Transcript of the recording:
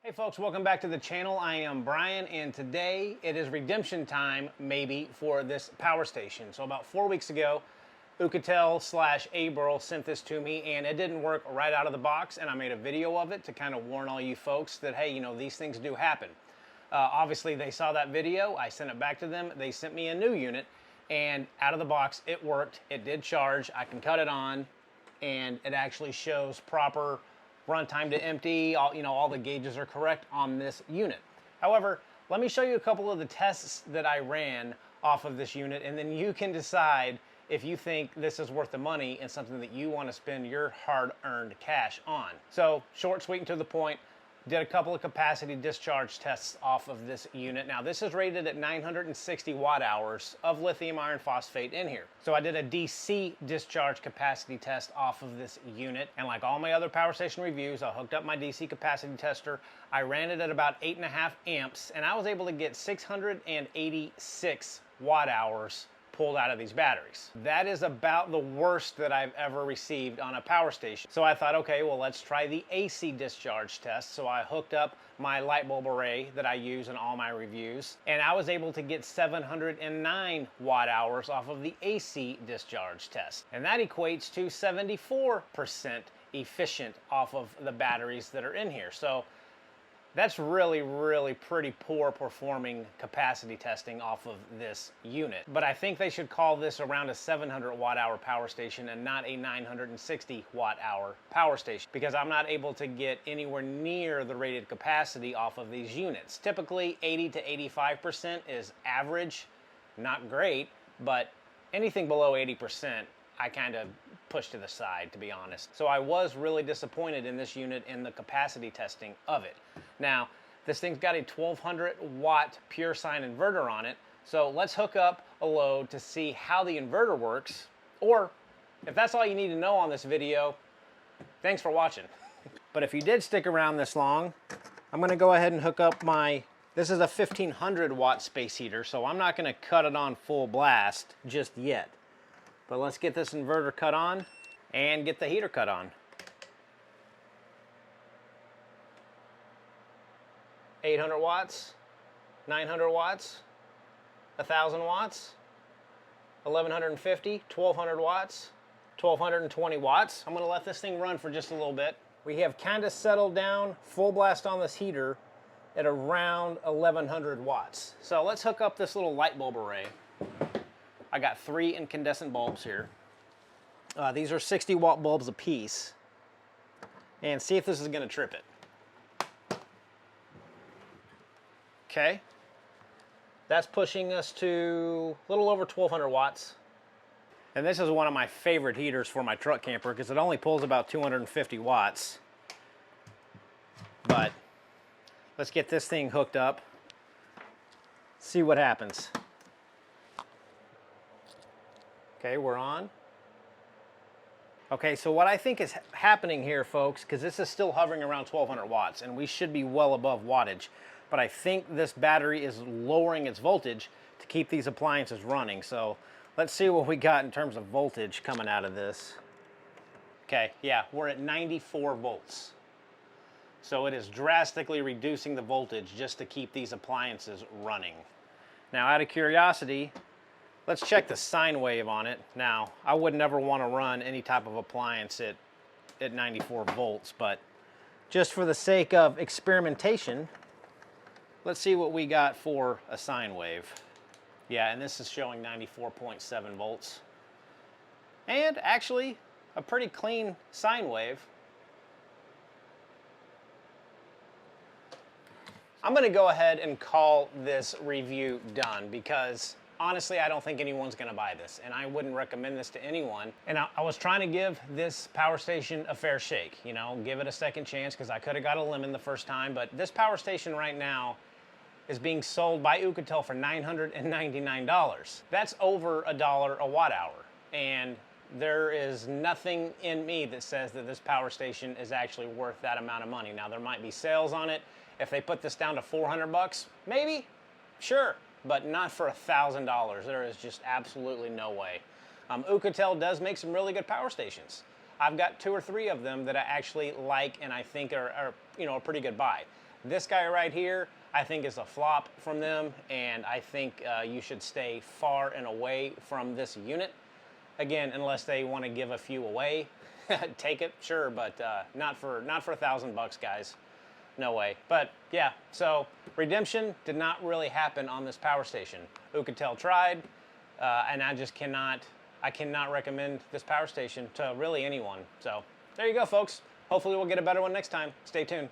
Hey folks, welcome back to the channel. I am Brian, and today it is redemption time, maybe, for this power station. So about 4 weeks ago, Oukitel / Abearl sent this to me, and it didn't work right out of the box, and I made a video of it to kind of warn all you folks that, hey, you know, these things do happen. Obviously, they saw that video. I sent it back to them. They sent me a new unit, and out of the box, it worked. It did charge. I can cut it on, and it actually shows proper runtime to empty. All the gauges are correct on this unit. However, let me show you a couple of the tests that I ran off of this unit, and then you can decide if you think this is worth the money and something that you want to spend your hard-earned cash on. So, short, sweet, and to the point. Did a couple of capacity discharge tests off of this unit. Now this is rated at 960 watt hours of lithium iron phosphate in here. So I did a DC discharge capacity test off of this unit, and like all my other power station reviews, I hooked up my DC capacity tester. I ran it at about 8.5 amps, and I was able to get 686 watt hours pulled out of these batteries. That is about the worst that I've ever received on a power station. So I thought, okay, well, let's try the AC discharge test. So I hooked up my light bulb array that I use in all my reviews, and I was able to get 709 watt hours off of the AC discharge test. And that equates to 74% efficient off of the batteries that are in here. So that's really, really pretty poor performing capacity testing off of this unit. But I think they should call this around a 700 watt hour power station and not a 960 watt hour power station, because I'm not able to get anywhere near the rated capacity off of these units. Typically 80 to 85% is average, not great, but anything below 80%, I kind of push to the side, to be honest. So I was really disappointed in this unit in the capacity testing of it. Now, this thing's got a 1200 watt pure sine inverter on it, so let's hook up a load to see how the inverter works, or if that's all you need to know on this video, thanks for watching. But if you did stick around this long, I'm gonna go ahead and hook up this is a 1500 watt space heater, so I'm not gonna cut it on full blast just yet. But let's get this inverter cut on and get the heater cut on. 800 watts, 900 watts, 1000 watts, 1150, 1200 watts, 1220 watts. I'm gonna let this thing run for just a little bit. We have kind of settled down full blast on this heater at around 1100 watts. So let's hook up this little light bulb array. I got 3 incandescent bulbs here. These are 60 watt bulbs a piece. And see if this is gonna trip it. Okay. That's pushing us to a little over 1200 watts. And this is one of my favorite heaters for my truck camper because it only pulls about 250 watts. But let's get this thing hooked up. See what happens. Okay, we're on. Okay, so what I think is happening here, folks, because this is still hovering around 1200 watts, and we should be well above wattage, but I think this battery is lowering its voltage to keep these appliances running. So let's see what we got in terms of voltage coming out of this. Okay, yeah, we're at 94 volts. So it is drastically reducing the voltage just to keep these appliances running. Now, out of curiosity, let's check the sine wave on it. Now, I would never want to run any type of appliance at 94 volts, but just for the sake of experimentation, let's see what we got for a sine wave. Yeah, and this is showing 94.7 volts. And actually, a pretty clean sine wave. I'm gonna go ahead and call this review done because honestly, I don't think anyone's gonna buy this, and I wouldn't recommend this to anyone. And I was trying to give this power station a fair shake, you know, give it a second chance, because I could have got a lemon the first time, but this power station right now is being sold by Oukitel for $999. That's over $1 a watt hour, and there is nothing in me that says that this power station is actually worth that amount of money. Now, there might be sales on it. If they put this down to 400 bucks, maybe, sure, but not for $1,000. There is just absolutely no way. Oukitel does make some really good power stations. I've got 2 or 3 of them that I actually like and I think are a pretty good buy. This guy right here, I think is a flop from them, and I think you should stay far and away from this unit. Again, unless they want to give a few away, take it, sure, but not for $1,000, guys. No way. But yeah, so redemption did not really happen on this power station. Oukitel tried, and I cannot recommend this power station to really anyone. So there you go, folks. Hopefully we'll get a better one next time. Stay tuned.